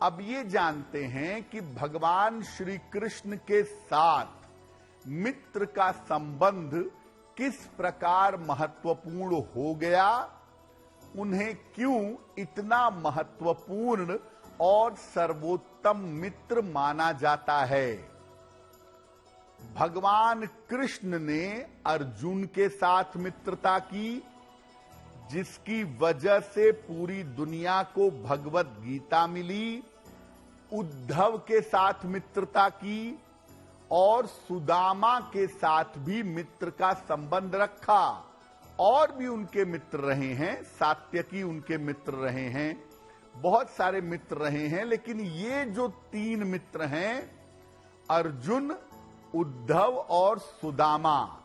अब ये जानते हैं कि भगवान श्री कृष्ण के साथ मित्र का संबंध किस प्रकार महत्वपूर्ण हो गया, उन्हें क्यों इतना महत्वपूर्ण और सर्वोत्तम मित्र माना जाता है। भगवान कृष्ण ने अर्जुन के साथ मित्रता की, जिसकी वजह से पूरी दुनिया को भगवत गीता मिली। उद्धव के साथ मित्रता की और सुदामा के साथ भी मित्र का संबंध रखा। और भी उनके मित्र रहे हैं, सात्यकी उनके मित्र रहे हैं, बहुत सारे मित्र रहे हैं, लेकिन ये जो 3 मित्र हैं, अर्जुन, उद्धव और सुदामा,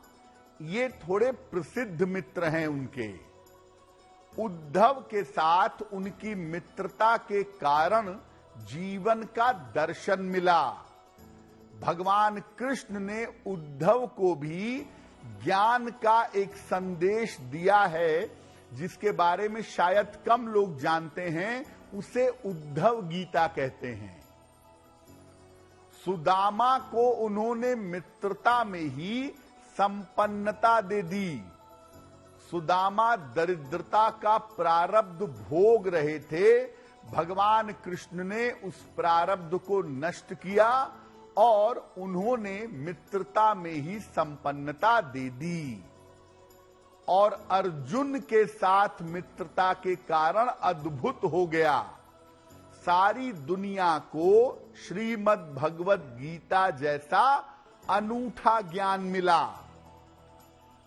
ये थोड़े प्रसिद्ध मित्र हैं उनके। उद्धव के साथ उनकी मित्रता के कारण जीवन का दर्शन मिला। भगवान कृष्ण ने उद्धव को भी ज्ञान का एक संदेश दिया है, जिसके बारे में शायद कम लोग जानते हैं। उसे उद्धव गीता कहते हैं। सुदामा को उन्होंने मित्रता में ही संपन्नता दे दी। सुदामा दरिद्रता का प्रारब्ध भोग रहे थे, भगवान कृष्ण ने उस प्रारब्ध को नष्ट किया और उन्होंने मित्रता में ही संपन्नता दे दी। और अर्जुन के साथ मित्रता के कारण अद्भुत हो गया। सारी दुनिया को श्रीमद् भगवत गीता जैसा अनूठा ज्ञान मिला।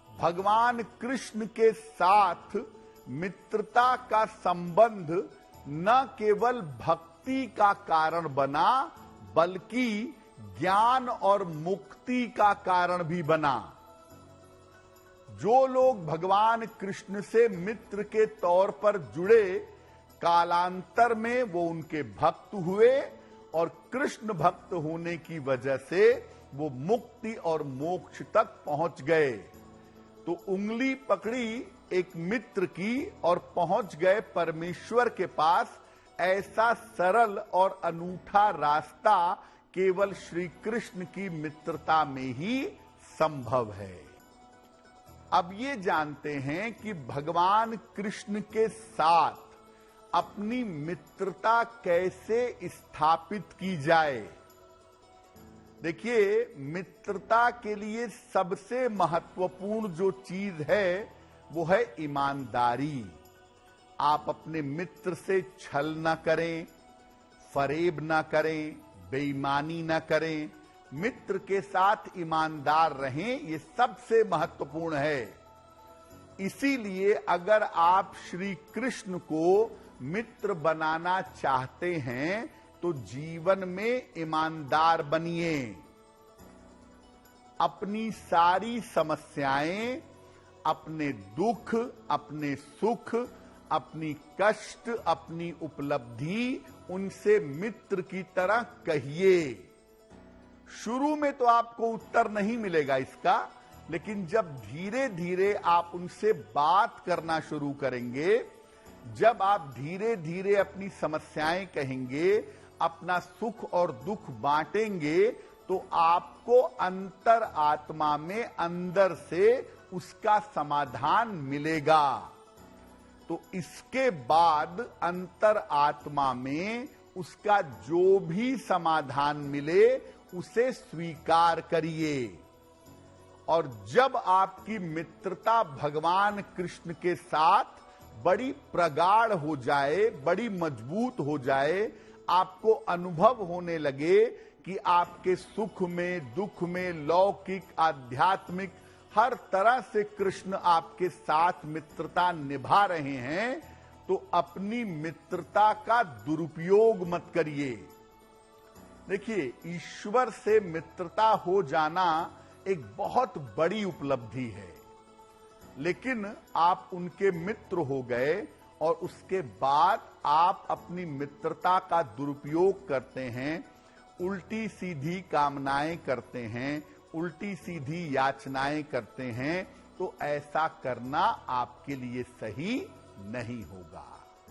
भगवान कृष्ण के साथ मित्रता का संबंध न केवल भक्ति का कारण बना, बल्कि ज्ञान और मुक्ति का कारण भी बना। जो लोग भगवान कृष्ण से मित्र के तौर पर जुड़े, कालांतर में वो उनके भक्त हुए और कृष्ण भक्त होने की वजह से वो मुक्ति और मोक्ष तक पहुंच गए। तो उंगली पकड़ी एक मित्र की और पहुंच गए परमेश्वर के पास। ऐसा सरल और अनूठा रास्ता केवल श्री कृष्ण की मित्रता में ही संभव है। अब ये जानते हैं कि भगवान कृष्ण के साथ अपनी मित्रता कैसे स्थापित की जाए। देखिए, मित्रता के लिए सबसे महत्वपूर्ण जो चीज है वो है ईमानदारी। आप अपने मित्र से छल न करें, फरेब न करें, बेईमानी न करें, मित्र के साथ ईमानदार रहें, ये सबसे महत्वपूर्ण है। इसीलिए अगर आप श्री कृष्ण को मित्र बनाना चाहते हैं तो जीवन में ईमानदार बनिए। अपनी सारी समस्याएं, अपने दुख, अपने सुख, अपनी कष्ट, अपनी उपलब्धि उनसे मित्र की तरह कहिए। शुरू में तो आपको उत्तर नहीं मिलेगा इसका, लेकिन जब धीरे धीरे आप उनसे बात करना शुरू करेंगे, जब आप धीरे धीरे अपनी समस्याएं कहेंगे, अपना सुख और दुख बांटेंगे, तो आपको अंतर आत्मा में अंदर से उसका समाधान मिलेगा। तो इसके बाद अंतर आत्मा में उसका जो भी समाधान मिले उसे स्वीकार करिए। और जब आपकी मित्रता भगवान कृष्ण के साथ बड़ी प्रगाढ़ हो जाए, बड़ी मजबूत हो जाए, आपको अनुभव होने लगे कि आपके सुख में, दुख में, लौकिक, आध्यात्मिक, हर तरह से कृष्ण आपके साथ मित्रता निभा रहे हैं, तो अपनी मित्रता का दुरुपयोग मत करिए। देखिए, ईश्वर से मित्रता हो जाना एक बहुत बड़ी उपलब्धि है, लेकिन आप उनके मित्र हो गए और उसके बाद आप अपनी मित्रता का दुरुपयोग करते हैं, उल्टी सीधी कामनाएं करते हैं, उल्टी सीधी याचनाएं करते हैं, तो ऐसा करना आपके लिए सही नहीं होगा।